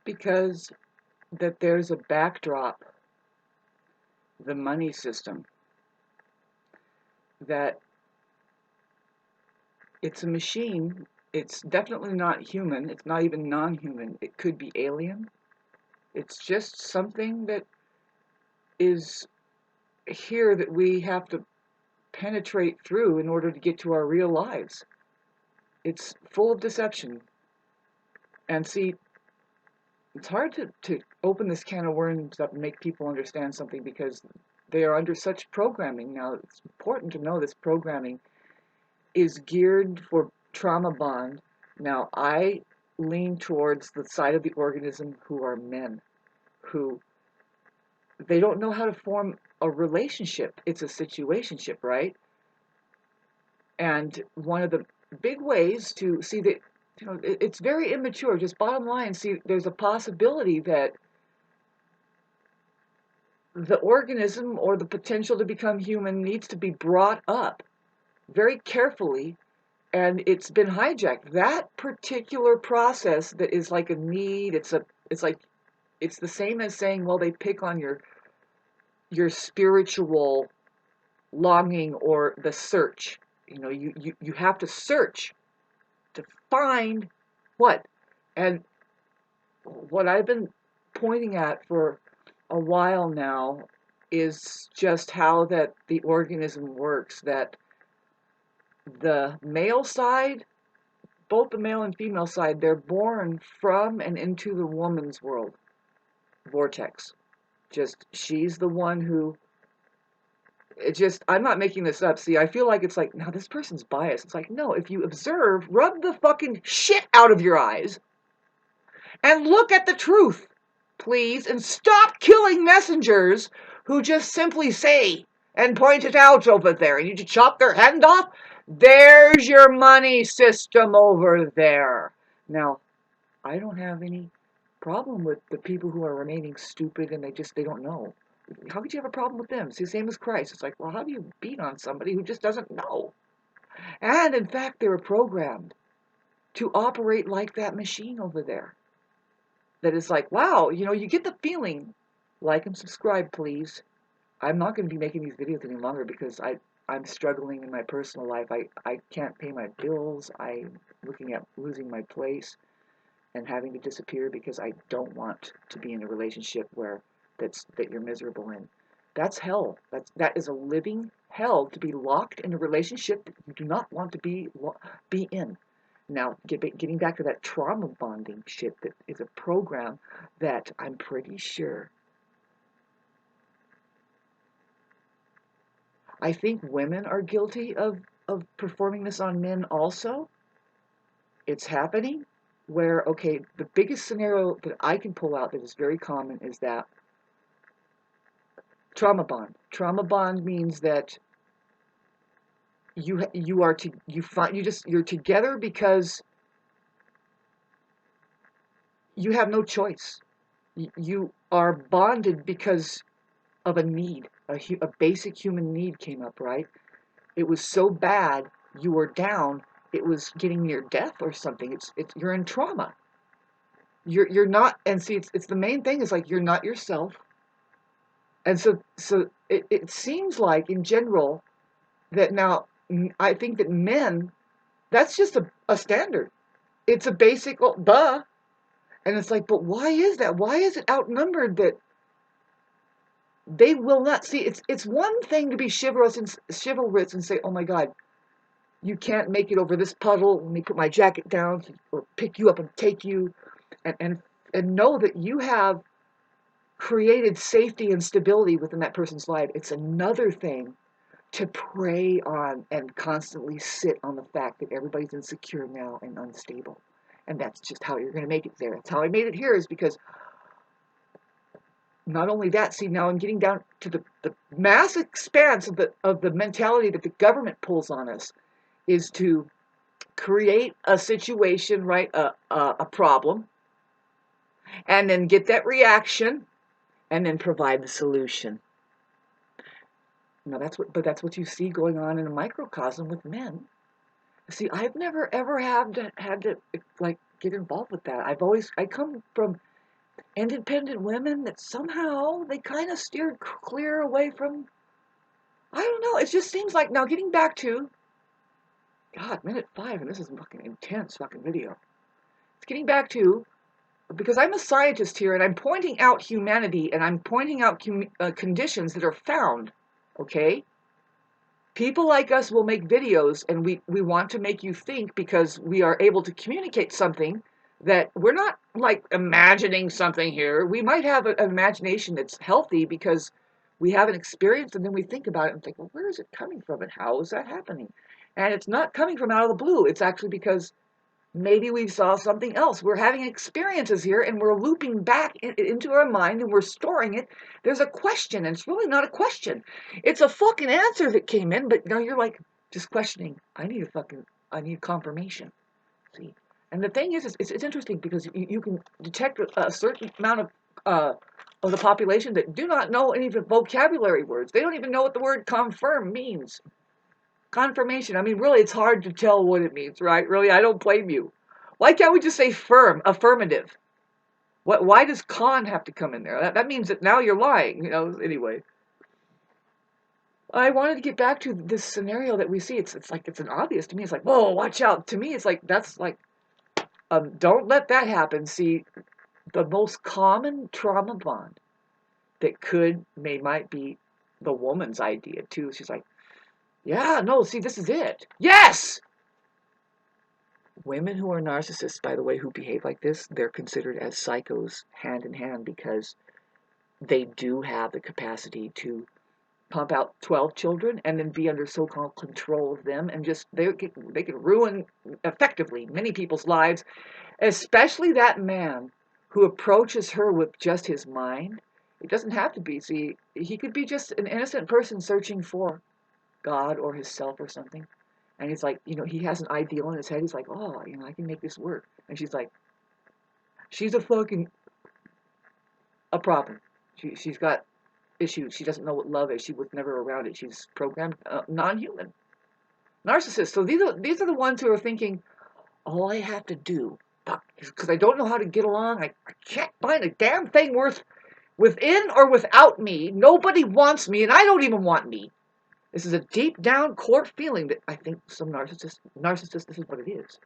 Because that there's a backdrop, the money system, that it's a machine. It's definitely not human. It's not even non-human. It could be alien. It's just something that is here that we have to penetrate through in order to get to our real lives. It's full of deception. And see, it's hard to open this can of worms up and make people understand something because they are under such programming now. It's important to know this programming is geared for trauma bond. Now, I lean towards the side of the organism who are men, who they don't know how to form a relationship. It's a situationship, right? And one of the big ways to see that, it's very immature. Just bottom line, see, there's a possibility that the organism or the potential to become human needs to be brought up very carefully, and it's been hijacked. That particular process that is like a need, it's the same as saying, well, they pick on your spiritual longing or the search. You have to search to find what? And what I've been pointing at for a while now is just how that the organism works, that the male side, both the male and female side, they're born from and into the woman's world, vortex. Just, she's the one who, I'm not making this up. See, I feel like it's like, now this person's biased. It's like, no, if you observe, rub the fucking shit out of your eyes and look at the truth, please, and stop killing messengers who just simply say and point it out over there. And you just chop their hand off. There's your money system over there. Now, I don't have any problem with the people who are remaining stupid and they don't know. How could you have a problem with them? It's the same as Christ. It's like, well, how do you beat on somebody who just doesn't know? And in fact, they were programmed to operate like that machine over there. That is like, wow, you get the feeling. Like and subscribe, please. I'm not going to be making these videos any longer because I'm struggling in my personal life. I can't pay my bills. I'm looking at losing my place and having to disappear because I don't want to be in a relationship that you're miserable in. That's hell. That is a living hell, to be locked in a relationship that you do not want to be in. Now, getting back to that trauma bonding shit, that is a program that I'm pretty sure, I think women are guilty of performing this on men also. It's happening where, okay, the biggest scenario that I can pull out that is very common is that trauma bond. Trauma bond means that you're together because you have no choice. You are bonded because of a need, a basic human need came up, right? It was so bad, you were down, it was getting near death or something. You're in trauma. You're not, and see, it's the main thing is like you're not yourself. And so it seems like in general that now I think that men, that's just a standard. It's a basic, well, duh. And it's like, but why is that? Why is it outnumbered that they will not see? It's one thing to be chivalrous and say, oh my God, you can't make it over this puddle. Let me put my jacket down or pick you up and take you, and know that you have created safety and stability within that person's life. It's another thing to prey on and constantly sit on the fact that everybody's insecure now and unstable. And that's just how you're going to make it there. That's how I made it here, is because not only that, see, now I'm getting down to the mass expanse of the mentality that the government pulls on us, is to create a situation, right, a problem, and then get that reaction, and then provide the solution. Now that's what you see going on in a microcosm with men. See, I've never ever had to like get involved with that. I come from independent women that somehow they kind of steered clear away from, I don't know, it just seems like, now getting back to, God, minute 5, and this is a fucking intense fucking video. It's getting back to, because I'm a scientist here and I'm pointing out humanity and I'm pointing out conditions that are found, okay? People like us will make videos and we want to make you think because we are able to communicate something that we're not like imagining something here. We might have an imagination that's healthy because we have an experience and then we think about it and think, well, where is it coming from and how is that happening? And it's not coming from out of the blue. It's actually because maybe we saw something else. We're having experiences here and we're looping back into our mind and we're storing it. There's a question and it's really not a question. It's a fucking answer that came in, but now you're like just questioning. I need confirmation. See? And the thing is it's interesting because you can detect a certain amount of the population that do not know any of the vocabulary words. They don't even know what the word confirm means. Confirmation. I mean, really, it's hard to tell what it means, right? Really, I don't blame you. Why can't we just say firm, affirmative? Why does con have to come in there? That means that now you're lying, you know, anyway. I wanted to get back to this scenario that we see. It's like, it's an obvious to me. It's like, whoa, watch out. To me, it's like, that's like, don't let that happen. See, the most common trauma bond that might be the woman's idea, too. She's like, yeah, no, see, this is it. Yes! Women who are narcissists, by the way, who behave like this, they're considered as psychos hand in hand because they do have the capacity to pump out 12 children and then be under so-called control of them and just, they can ruin effectively many people's lives, especially that man who approaches her with just his mind. It doesn't have to be, see, he could be just an innocent person searching for God or himself or something. And he's like, you know, he has an ideal in his head. He's like, oh, you know, I can make this work. And she's like, she's a problem. She's got issues. She doesn't know what love is. She was never around it. She's programmed non-human. Narcissist. So these are the ones who are thinking, all I have to do, because I don't know how to get along. I can't find a damn thing worth within or without me. Nobody wants me, and I don't even want me. This is a deep down core feeling that I think some narcissists, this is what it is.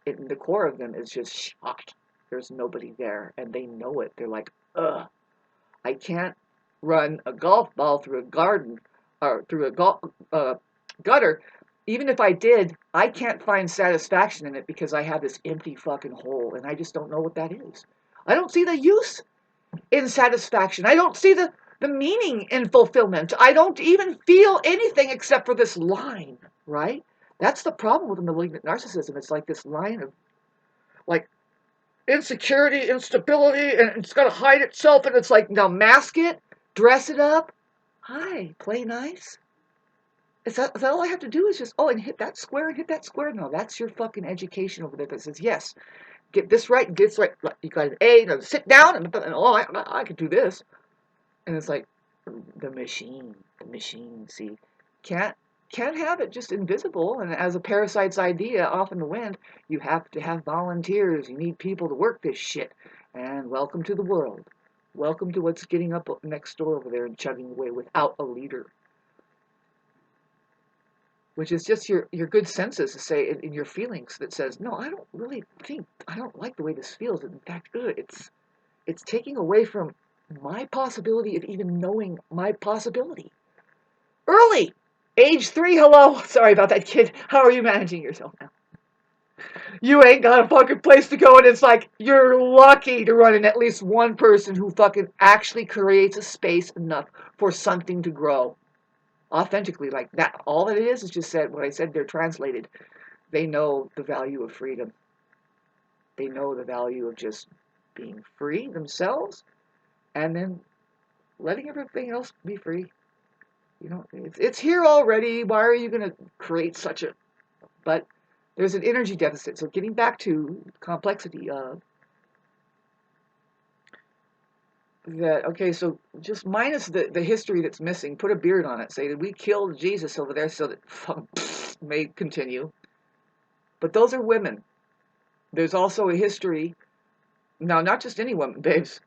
The core of them is just shocked. There's nobody there, and they know it. They're like, ugh, I can't run a golf ball through a garden or through a gutter. Even if I did, I can't find satisfaction in it because I have this empty fucking hole, and I just don't know what that is. I don't see the use in satisfaction. I don't see the meaning in fulfillment. I don't even feel anything except for this line, right? That's the problem with the malignant narcissism. It's like this line of like insecurity, instability, and it's got to hide itself. And it's like, now mask it, dress it up. Hi, play nice. Is that all I have to do is just, oh, and hit that square and hit that square? No, that's your fucking education over there that says, yes, get this right, get this right. You got an A, now sit down, and oh, I could do this. And it's like, the machine, see, can't have it just invisible. And as a parasite's idea off in the wind, you have to have volunteers. You need people to work this shit. And welcome to the world. Welcome to what's getting up next door over there and chugging away without a leader. Which is just your good senses to say in your feelings that says, no, I don't like the way this feels. In fact, it's taking away from my possibility of even knowing my possibility. Early! Age 3, hello! Sorry about that, kid. How are you managing yourself now? You ain't got a fucking place to go, and it's like, you're lucky to run in at least one person who fucking actually creates a space enough for something to grow. Authentically, like that. All that it is just said, what I said, they're translated. They know the value of freedom. They know the value of just being free themselves, and then letting everything else be free. You know, it's here already. Why are you going to create such a... But there's an energy deficit. So getting back to complexity of that, okay, so just minus the history that's missing, put a beard on it. Say that we killed Jesus over there so that may continue. But those are women. There's also a history Now, not just any women, babes.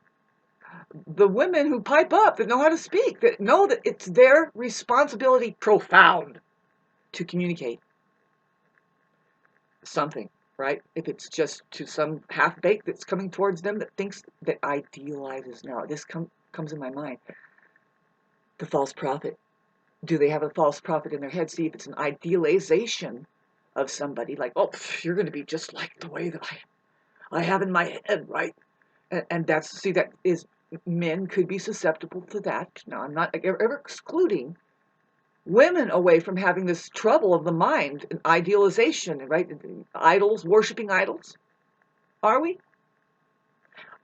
The women who pipe up, that know how to speak, that know that it's their responsibility, profound, to communicate something, right? If it's just to some half-baked that's coming towards them that thinks, that idealizes, now this comes in my mind, the false prophet. Do they have a false prophet in their head? See, if it's an idealization of somebody, like, oh, you're going to be just like the way that I have in my head, right? And that's, see, that is, men could be susceptible to that. Now, I'm not ever excluding women away from having this trouble of the mind, idealization, right? Idols, worshiping idols. Are we?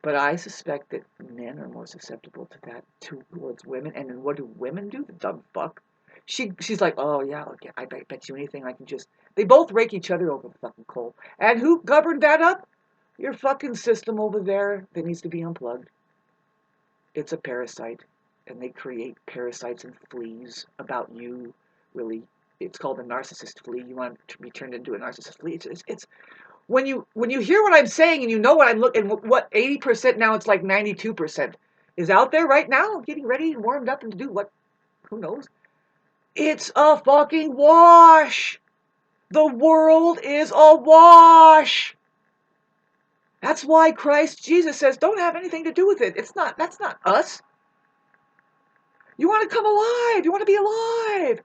But I suspect that men are more susceptible to that towards women. And then what do women do? The dumb fuck. She's like, oh yeah, okay, I bet you anything I can just. They both rake each other over the fucking coal. And who governed that up? Your fucking system over there that needs to be unplugged. It's a parasite, and they create parasites and fleas about you. Really, it's called a narcissist flea. You want to be turned into a narcissist flea. It's when you hear what I'm saying and you know what I'm looking, what 80% now, it's like 92% is out there right now, getting ready and warmed up and to do what? Who knows? It's a fucking wash. The world is a wash. That's why Christ Jesus says, don't have anything to do with it. That's not us. You want to come alive. You want to be alive.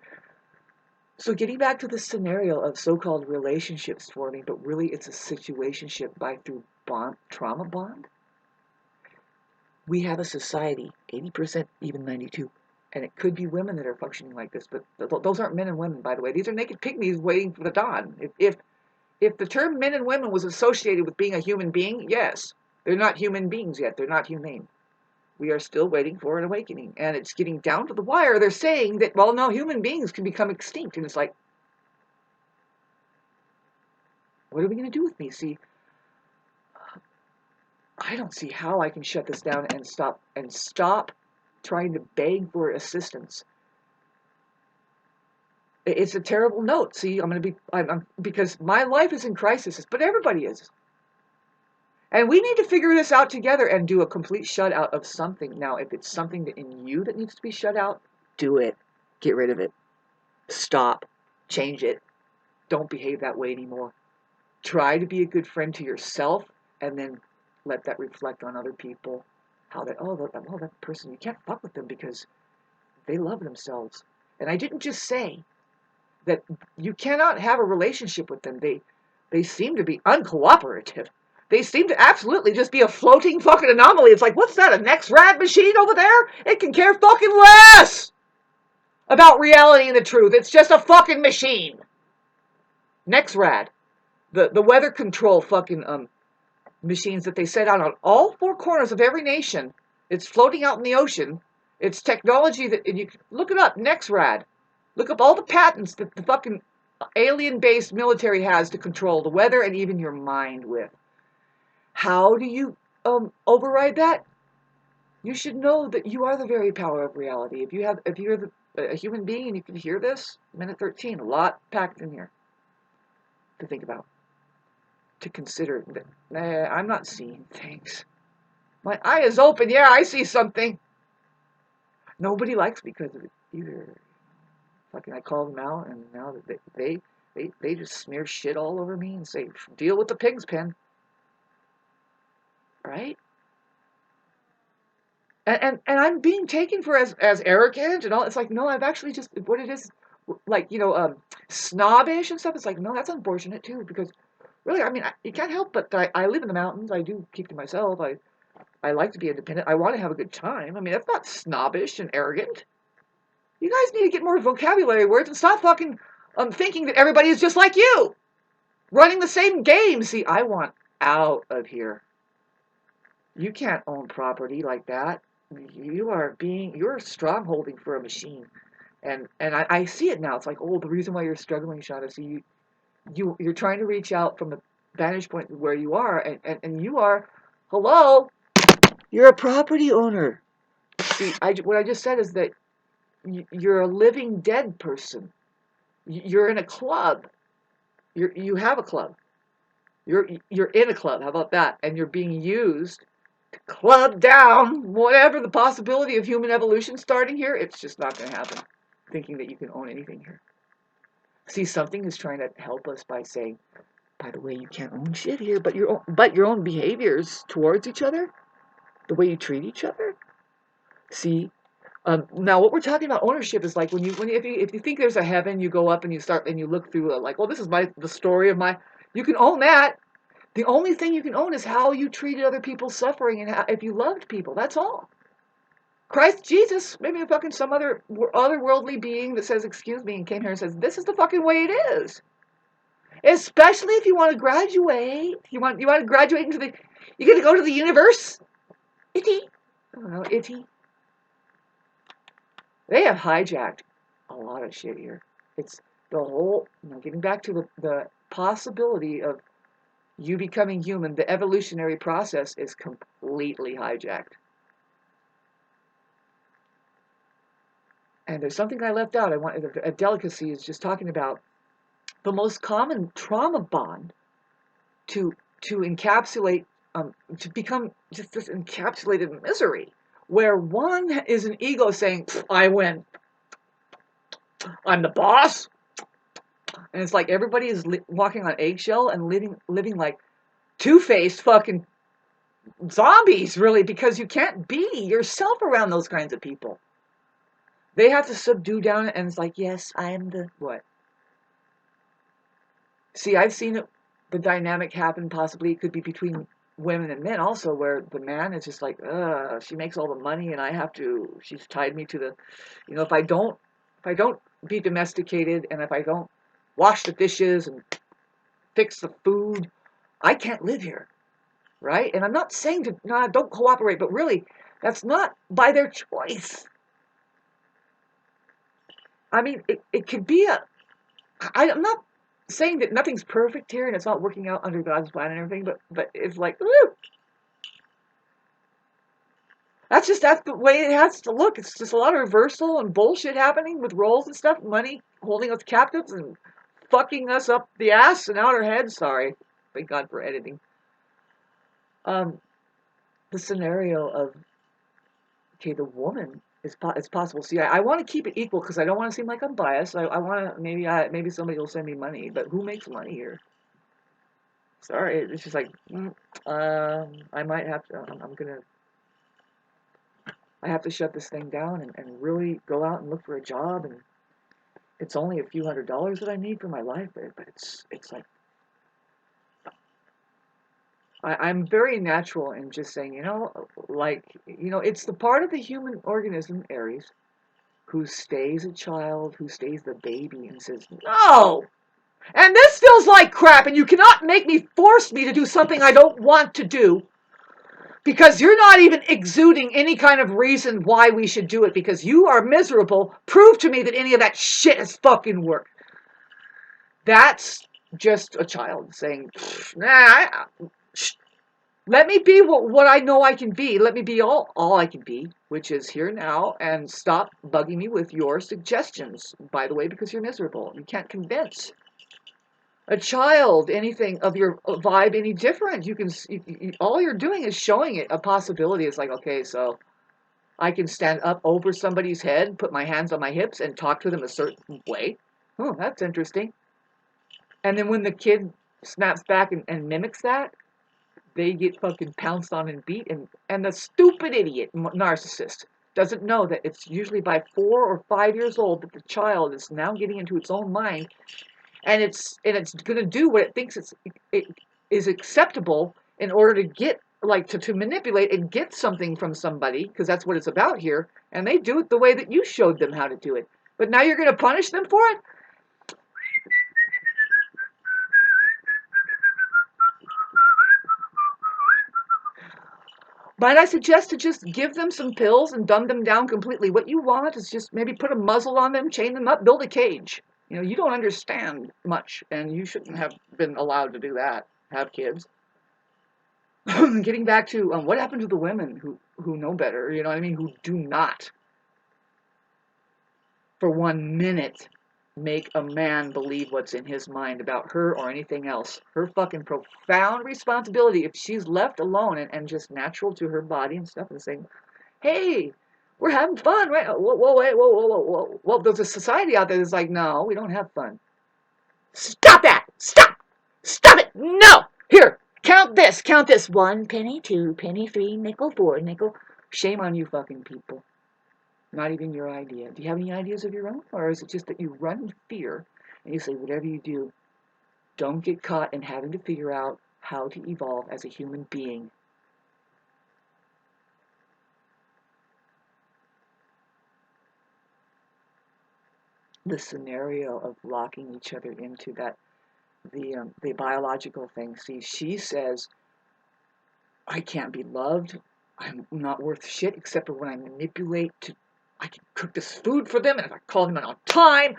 So getting back to the scenario of so-called relationships forming, but really it's a situationship through trauma bond. We have a society, 80%, even 92%, and it could be women that are functioning like this, but those aren't men and women, by the way. These are naked pygmies waiting for the dawn. If the term men and women was associated with being a human being, yes, they're not human beings yet. They're not humane. We are still waiting for an awakening, and it's getting down to the wire. They're saying that, well, no, human beings can become extinct, and it's like, what are we going to do with me? See, I don't see how I can shut this down and stop trying to beg for assistance. It's a terrible note. See, I'm because my life is in crisis, but everybody is. And we need to figure this out together and do a complete shut out of something. Now, if it's something in you that needs to be shut out, do it. Get rid of it. Stop. Change it. Don't behave that way anymore. Try to be a good friend to yourself, and then let that reflect on other people. How that person, you can't fuck with them because they love themselves. And I didn't just say that you cannot have a relationship with them. They seem to be uncooperative. They seem to absolutely just be a floating fucking anomaly. It's like, what's that, a next-rad machine over there? It can care fucking less about reality and the truth. It's just a fucking machine. Next-rad. The weather control fucking machines that they set out on all four corners of every nation. It's floating out in the ocean. It's technology that, and you look it up, Nexrad. Look up all the patents that the fucking alien-based military has to control the weather and even your mind with. How do you override that? You should know that you are the very power of reality. If you're a human being and you can hear this, minute 13, a lot packed in here to think about, to consider. I'm not seeing things. My eye is open. Yeah, I see something. Nobody likes me because of it either. Fucking, I call them out, and now they just smear shit all over me and say, deal with the pig's pen. Right? And I'm being taken for as arrogant and all. It's like, no, I've actually just, what it is, like, snobbish and stuff. It's like, no, that's unfortunate too, because really, I mean, you can't help but I live in the mountains. I do keep to myself. I like to be independent. I want to have a good time. I mean, that's not snobbish and arrogant. You guys need to get more vocabulary words and stop fucking thinking that everybody is just like you, running the same game. See, I want out of here. You can't own property like that. You're strongholding for a machine. And I see it now. It's like, oh, the reason why you're struggling, Shauna, see, you're trying to reach out from the vantage point where you are, and you are, hello, you're a property owner. See, what I just said is that you're a living dead person. You're in a club. You have a club. You're in a club. How about that? And you're being used to club down whatever the possibility of human evolution starting here. It's just not going to happen. Thinking that you can own anything here. See, something is trying to help us by saying, by the way, you can't own shit here, but your own behaviors towards each other, the way you treat each other. See, now what we're talking about ownership is like if you think there's a heaven, you go up and you start and you look through like, well, this is the story of my. You can own that. The only thing you can own is how you treated other people suffering and if you loved people. That's all. Christ Jesus, maybe fucking some otherworldly being that says, excuse me, and came here and says, this is the fucking way it is. Especially if you want to graduate. You want to graduate into the, you're going to go to the universe. Itty. I don't know, itty. They have hijacked a lot of shit here. It's the whole, getting back to the possibility of you becoming human, the evolutionary process is completely hijacked. And there's something I left out. A delicacy is just talking about the most common trauma bond to encapsulate, to become just this encapsulated misery, where one is an ego saying, I win. I'm the boss. And it's like everybody is walking on eggshell and living like two-faced fucking zombies, really, because you can't be yourself around those kinds of people. They have to subdue down, and it's like, yes, I am the what? See, I've seen the dynamic happen. Possibly it could be between women and men also, where the man is just like, she makes all the money, and she's tied me to the, if I don't be domesticated, and if I don't wash the dishes and fix the food, I can't live here, right? And I'm not saying don't cooperate, but really, that's not by their choice. I mean, it could be I'm not saying that nothing's perfect here and it's not working out under God's plan and everything, but it's like, woo! That's the way it has to look. It's just a lot of reversal and bullshit happening with roles and stuff, money holding us captives and fucking us up the ass and out our heads. Sorry. Thank God for editing. The scenario of, okay, the woman is possible. See, I want to keep it equal because I don't want to seem like I'm biased. I want to, maybe somebody will send me money, but who makes money here? Sorry, it's just like, I might have to, I have to shut this thing down and really go out and look for a job, and it's only a few $100s that I need for my life, but it's like, I'm very natural in just saying, it's the part of the human organism, Aries, who stays a child, who stays the baby, and says, no! And this feels like crap, and you cannot force me to do something I don't want to do, because you're not even exuding any kind of reason why we should do it, because you are miserable. Prove to me that any of that shit has fucking worked. That's just a child saying, nah, let me be what I know I can be. Let me be all I can be, which is here now, and stop bugging me with your suggestions, by the way, because you're miserable. You can't convince a child anything of your vibe any different. All you're doing is showing it a possibility. It's like, okay, so I can stand up over somebody's head, put my hands on my hips, and talk to them a certain way. Oh, that's interesting. And then when the kid snaps back and mimics that, they get fucking pounced on and beat, and the stupid idiot narcissist doesn't know that it's usually by 4 or 5 years old that the child is now getting into its own mind, and it's going to do what it thinks it is acceptable in order to get to manipulate and get something from somebody, because that's what it's about here, and they do it the way that you showed them how to do it. But now you're going to punish them for it? Might I suggest to just give them some pills and dumb them down completely? What you want is just maybe put a muzzle on them, chain them up, build a cage. You don't understand much, and you shouldn't have been allowed to do that. Have kids. Getting back to what happened to the women who know better, who do not, for 1 minute, make a man believe what's in his mind about her or anything else. Her fucking profound responsibility, if she's left alone and just natural to her body and stuff, and saying, hey, we're having fun, right? Whoa, whoa, wait, whoa, whoa, whoa, whoa. Well, there's a society out there that's like, no, we don't have fun. Stop that! Stop! Stop it! No! Here, count this, count this. 1 penny, 2 penny, 3 nickel, 4 nickel. Shame on you fucking people. Not even your idea. Do you have any ideas of your own? Or is it just that you run in fear and you say, whatever you do, don't get caught in having to figure out how to evolve as a human being? The scenario of locking each other into that, the biological thing. See, she says, I can't be loved. I'm not worth shit except for when I manipulate to. I can cook this food for them, and if I call them in on time,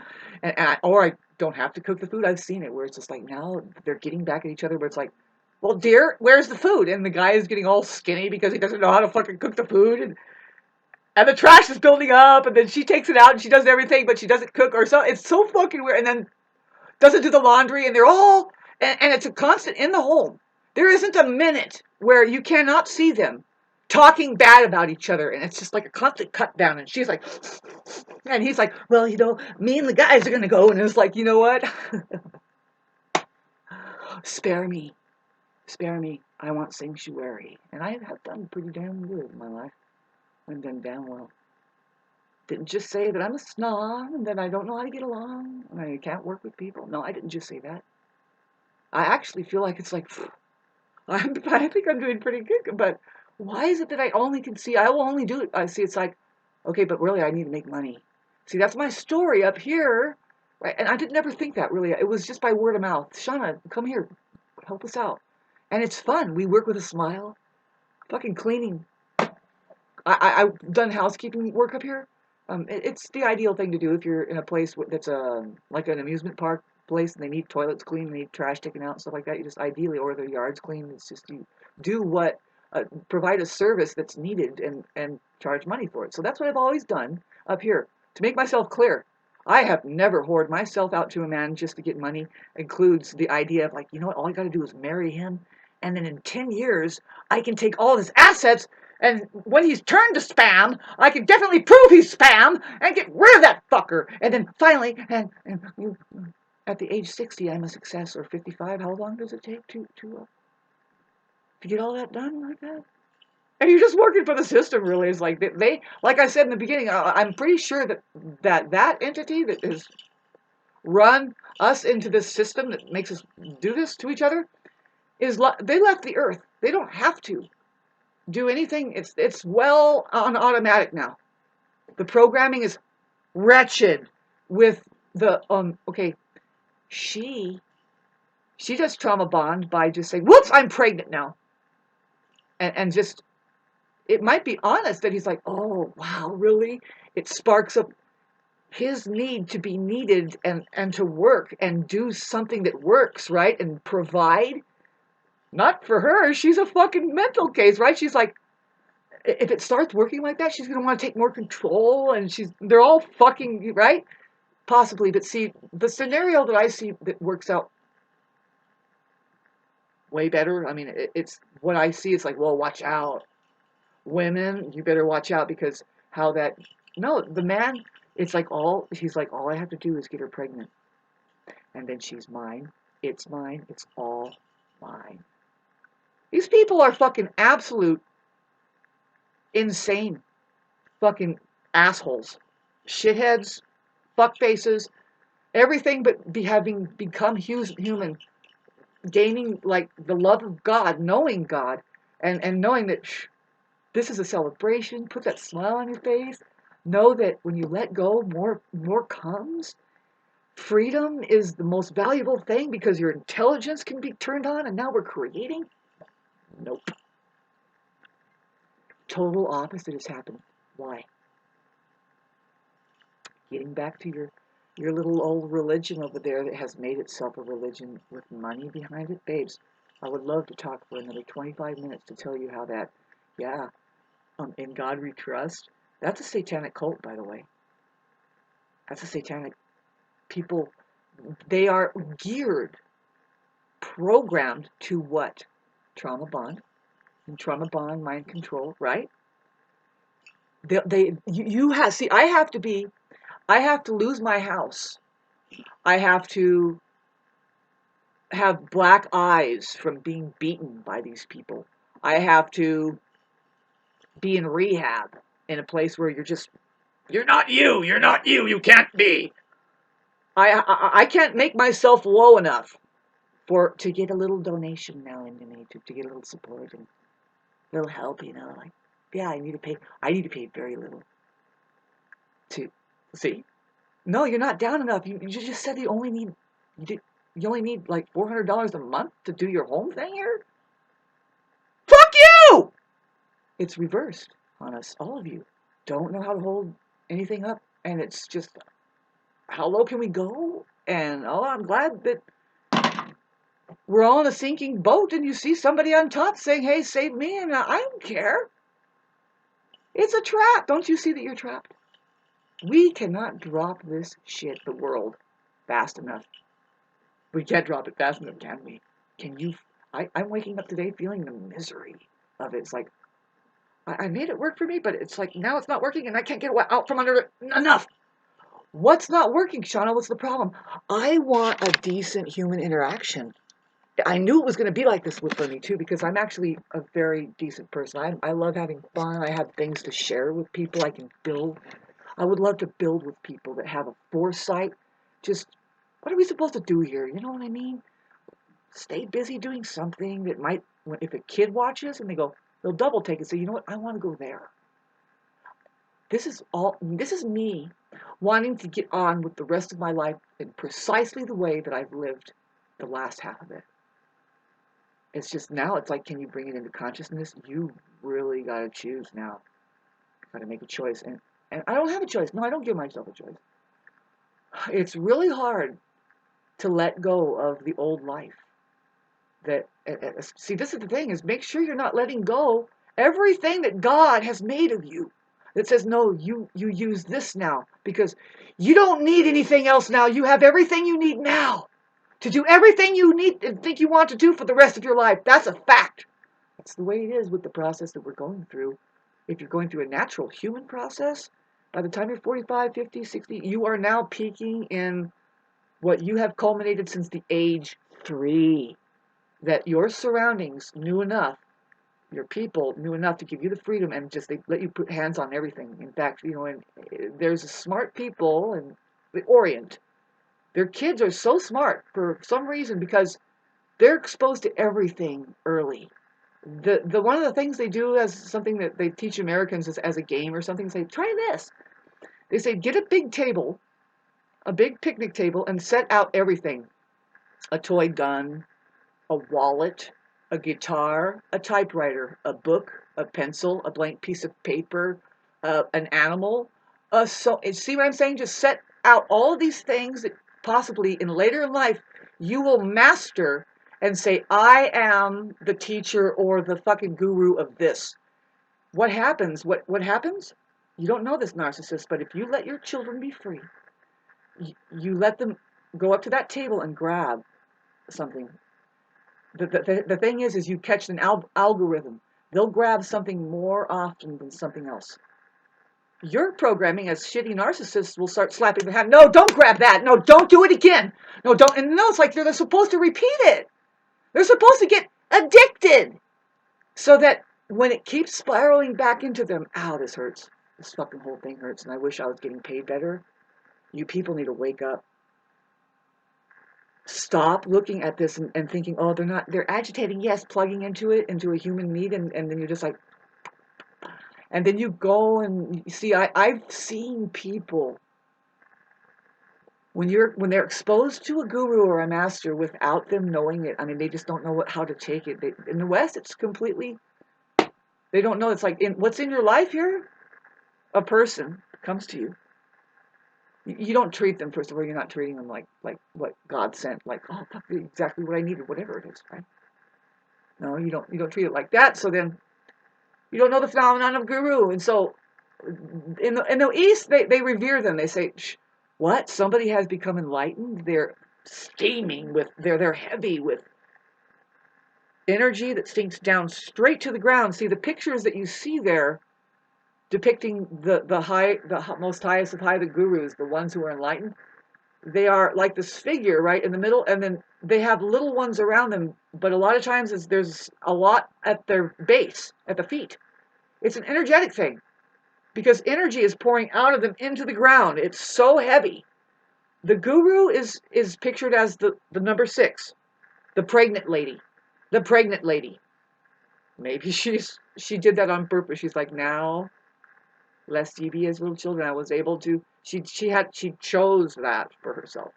or I don't have to cook the food. I've seen it where it's just like now they're getting back at each other, where it's like, well, dear, where's the food? And the guy is getting all skinny because he doesn't know how to fucking cook the food, and the trash is building up, and then she takes it out and she does everything, but she doesn't cook or so. It's so fucking weird. And then doesn't do the laundry, and they're all, and it's a constant in the home. There isn't a minute where you cannot see them talking bad about each other, and it's just like a constant cut down, and she's like, and he's like, well, me and the guys are gonna go, and it's like, you know what? Spare me. Spare me. I want sanctuary. And I have done pretty damn good in my life. I've done damn well. Didn't just say that I'm a snob and that I don't know how to get along and I can't work with people. No, I didn't just say that. I actually feel like it's like, I think I'm doing pretty good, but why is it that I will only do it, I see it's like, okay, but really I need to make money. See, that's my story up here, right? And I didn't ever think that really. It was just by word of mouth. Shauna, come here, help us out. And it's fun. We work with a smile. Fucking cleaning. I've done housekeeping work up here. It's the ideal thing to do if you're in a place that's like an amusement park place and they need toilets cleaned, they need trash taken out and stuff like that. You just ideally, or their yards cleaned. It's just you do what provide a service that's needed and charge money for it. So that's what I've always done up here. To make myself clear, I have never whored myself out to a man just to get money. Includes the idea of like, you know what, all I got to do is marry him, and then in 10 years I can take all his assets. And when he's turned to spam, I can definitely prove he's spam and get rid of that fucker. And then finally, and at the age 60, I'm a success, or 55. How long does it take to get all that done like that? And you're just working for the system, really. It's like they like I said in the beginning, I'm pretty sure that entity that has run us into this system that makes us do this to each other they left the earth. They don't have to do anything. It's well on automatic now. The programming is wretched with the okay, she does trauma bond by just saying, whoops, I'm pregnant now. And just it might be honest that he's like, oh wow, really? It sparks up his need to be needed and to work and do something that works, right? And provide. Not for her. She's a fucking mental case, right? She's like, if it starts working like that, she's going to want to take more control, and they're all fucking, right? Possibly, but see, the scenario that I see that works out way better, I mean, it's what I see, it's like, well, watch out. Women, you better watch out, because no, the man, he's like, all I have to do is get her pregnant. And then she's mine. It's all mine. These people are fucking absolute insane fucking assholes, shitheads, fuckfaces, everything but having become human, gaining like the love of God, knowing God, and knowing that this is a celebration. Put that smile on your face. Know that when you let go, more comes. Freedom is the most valuable thing because your intelligence can be turned on, and now we're creating. Nope. Total opposite has happened. Why? Getting back to your little old religion over there that has made itself a religion with money behind it. Babes, I would love to talk for another 25 minutes to tell you how that, yeah, in God we trust. That's a satanic cult, by the way. That's a satanic People, they are geared, programmed to what? Trauma bond. And trauma bond, mind control, right? You have, see, I have to lose my house. I have to have black eyes from being beaten by these people. I have to be in rehab in a place where you're not you, you can't be. I can't make myself low enough to get a little donation now and then, to get a little support and a little help, like, yeah, I need to pay very little to, see? No, you're not down enough. You just said you only need like $400 a month to do your home thing here? Fuck you! It's reversed on us, all of you. Don't know how to hold anything up, and it's just, how low can we go? And I'm glad that we're all in a sinking boat, and you see somebody on top saying, hey, save me, and I don't care. It's a trap. Don't you see that you're trapped? We cannot drop this shit, the world, fast enough. We can't drop it fast enough, can we? Can you? I'm waking up today feeling the misery of it. It's like, I made it work for me, but it's like, now it's not working, and I can't get out from under it. Enough! What's not working, Shauna? What's the problem? I want a decent human interaction. I knew it was going to be like this for me, too, because I'm actually a very decent person. I love having fun. I have things to share with people. I can build. I would love to build with people that have a foresight. Just, what are we supposed to do here? You know what I mean? Stay busy doing something that might, if a kid watches and they'll double take and say, you know what? I want to go there. This is me wanting to get on with the rest of my life in precisely the way that I've lived the last half of it. It's just now, it's like, can you bring it into consciousness? You really got to choose now. Got to make a choice. And I don't have a choice. No, I don't give myself a choice. It's really hard to let go of the old life. See, this is the thing, is make sure you're not letting go everything that God has made of you. That says, no, you use this now, because you don't need anything else now. You have everything you need now to do everything you need and think you want to do for the rest of your life. That's a fact. That's the way it is with the process that we're going through. If you're going through a natural human process, by the time you're 45, 50, 60, you are now peaking in what you have culminated since the age 3. That your surroundings knew enough, your people knew enough to give you the freedom, and just they let you put hands on everything. In fact, and there's smart people in the Orient. Their kids are so smart for some reason because they're exposed to everything early. The one of the things they do as something that they teach Americans as a game or something, say, try this. They say, get a big table, a big picnic table, and set out everything. A toy gun, a wallet, a guitar, a typewriter, a book, a pencil, a blank piece of paper, an animal. See what I'm saying? Just set out all of these things that possibly in later life you will master and say, I am the teacher or the fucking guru of this. What happens? What happens? You don't know this, narcissist, but if you let your children be free, you let them go up to that table and grab something. The thing is you catch an algorithm. They'll grab something more often than something else. Your programming as shitty narcissists will start slapping their hand. No, don't grab that. No, don't do it again. No, don't. And no, it's like they're supposed to repeat it. They're supposed to get addicted. So that when it keeps spiraling back into them, ow, this hurts. This fucking whole thing hurts, and I wish I was getting paid better. You people need to wake up. Stop looking at this and thinking, oh, they're agitating, yes, plugging into a human need, and then you're just like, and then you go and you see, I've seen people, when they're exposed to a guru or a master without them knowing it, I mean, they just don't know how to take it. In the West, it's completely, they don't know. It's like, what's in your life here? A person comes to you. You don't treat them, first of all, you're not treating them like what God sent, like, oh, fuck, exactly what I needed, whatever it is, right? No, you don't treat it like that. So then you don't know the phenomenon of guru. And so in the East, they revere them. They say, What? Somebody has become enlightened? They're steaming with, they're heavy with energy that sinks down straight to the ground. See, the pictures that you see there depicting the most highest of high, the gurus, the ones who are enlightened, they are like this figure right in the middle, and then they have little ones around them, but a lot of times there's a lot at their base, at the feet. It's an energetic thing because energy is pouring out of them into the ground. It's so heavy. The guru is pictured as the number 6, the pregnant lady. The pregnant lady. Maybe she did that on purpose. She's like, now, lest ye be as little children. I was able to. She chose that for herself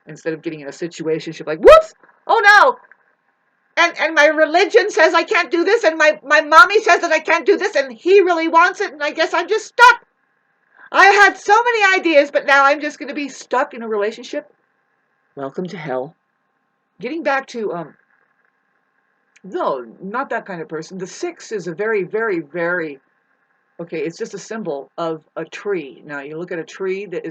instead of getting in a situation. She's like, whoops, oh no, and my religion says I can't do this, and my mommy says that I can't do this, and he really wants it, and I guess I'm just stuck. I had so many ideas, but now I'm just going to be stuck in a relationship. Welcome to hell. Getting back to no, not that kind of person. The 6 is a very, very, very, okay, it's just a symbol of a tree. Now you look at a tree that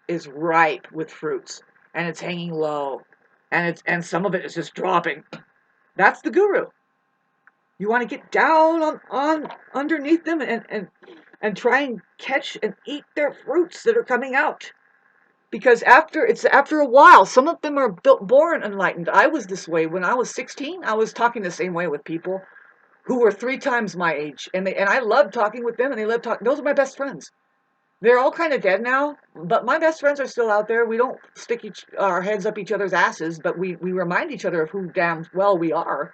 is ripe with fruits, and it's hanging low, and some of it is just dropping. That's the guru. You want to get down on underneath them and try and catch and eat their fruits that are coming out. Because after a while, some of them are born enlightened. I was this way when I was 16. I was talking the same way with people who were 3 times my age, and I loved talking with them, and they loved talking. Those are my best friends. They're all kind of dead now, but my best friends are still out there. We don't stick our heads up each other's asses, but we remind each other of who damn well we are.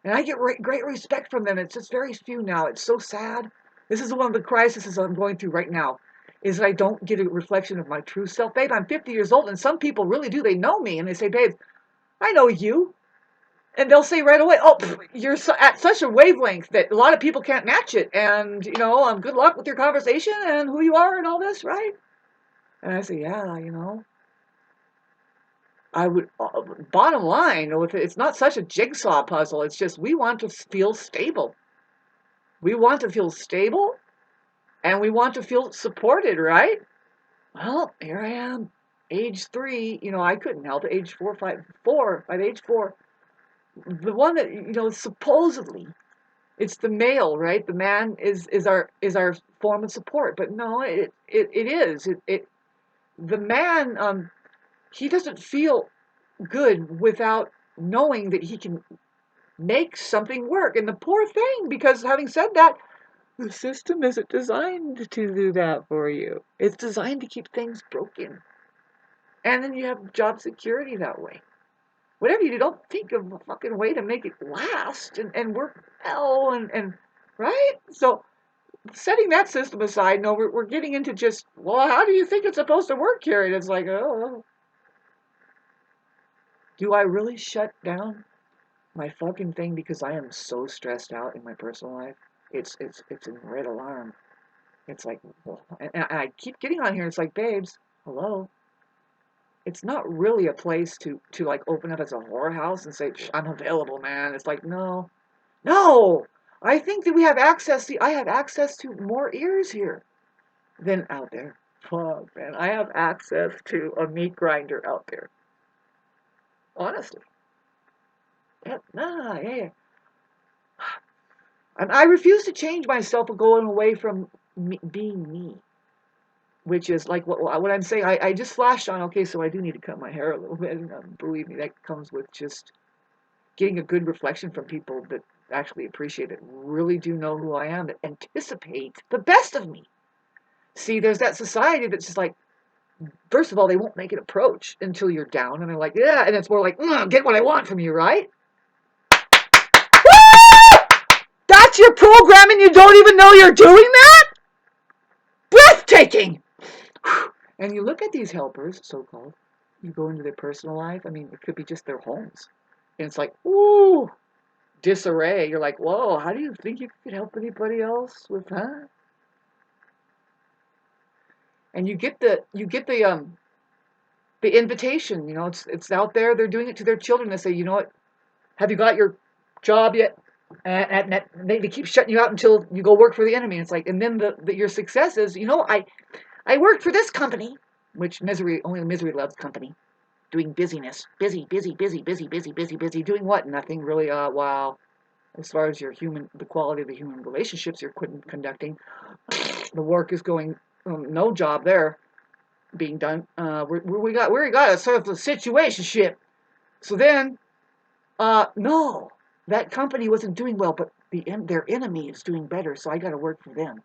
And I get great respect from them. It's just very few now. It's so sad. This is one of the crises I'm going through right now, is that I don't get a reflection of my true self. Babe, I'm 50 years old, and some people really do. They know me, and they say, babe, I know you. And they'll say right away, oh, you're at such a wavelength that a lot of people can't match it. And, good luck with your conversation and who you are and all this, right? And I say, yeah, I would, bottom line, it's not such a jigsaw puzzle. It's just we want to feel stable. We want to feel stable, and we want to feel supported, right? Well, here I am, age 3. I couldn't help it. Age 4, 5, 4. At age 4, the one that supposedly it's the male, right? The man is our form of support, but no, it is the man. He doesn't feel good without knowing that he can make something work. And the poor thing, because having said that, the system isn't designed to do that for you. It's designed to keep things broken. And then you have job security that way. Whatever you do, don't think of a fucking way to make it last and work well and right? So setting that system aside, no, we're getting into just, well, how do you think it's supposed to work here? And it's like, oh, do I really shut down my fucking thing because I am so stressed out in my personal life? It's in red alarm. It's like, well, and I keep getting on here. It's like, babes, hello. It's not really a place to like open up as a horror house and say, I'm available, man. It's like, no, no. I think that I have access to more ears here than out there. Fuck, man. I have access to a meat grinder out there. Honestly. Yeah. And I refuse to change myself or going away from being me. Which is like what I'm saying. I just flashed on, okay, so I do need to cut my hair a little bit. And believe me, that comes with just getting a good reflection from people that actually appreciate it, really do know who I am, that anticipate the best of me. See, there's that society that's just like, first of all, they won't make an approach until you're down, and they're like, yeah, and it's more like, get what I want from you, right? Woo! That's your program, and you don't even know you're doing that? Breathtaking! And you look at these helpers, so-called, you go into their personal life, I mean, it could be just their homes. And it's like, ooh, disarray. You're like, whoa, how do you think you could help anybody else with that? And you get the invitation, it's out there, they're doing it to their children. They say, you know what, have you got your job yet? And they keep shutting you out until you go work for the enemy. It's like, and then your success is, I worked for this company, which only the misery loves company. Doing busyness, busy, busy, busy, busy, busy, busy, busy. Doing what? Nothing really. Wow. As far as the quality of the human relationships you're conducting, the work is going. No job there being done. We got a sort of a situationship. So then, no, that company wasn't doing well, but their enemy is doing better. So I got to work for them.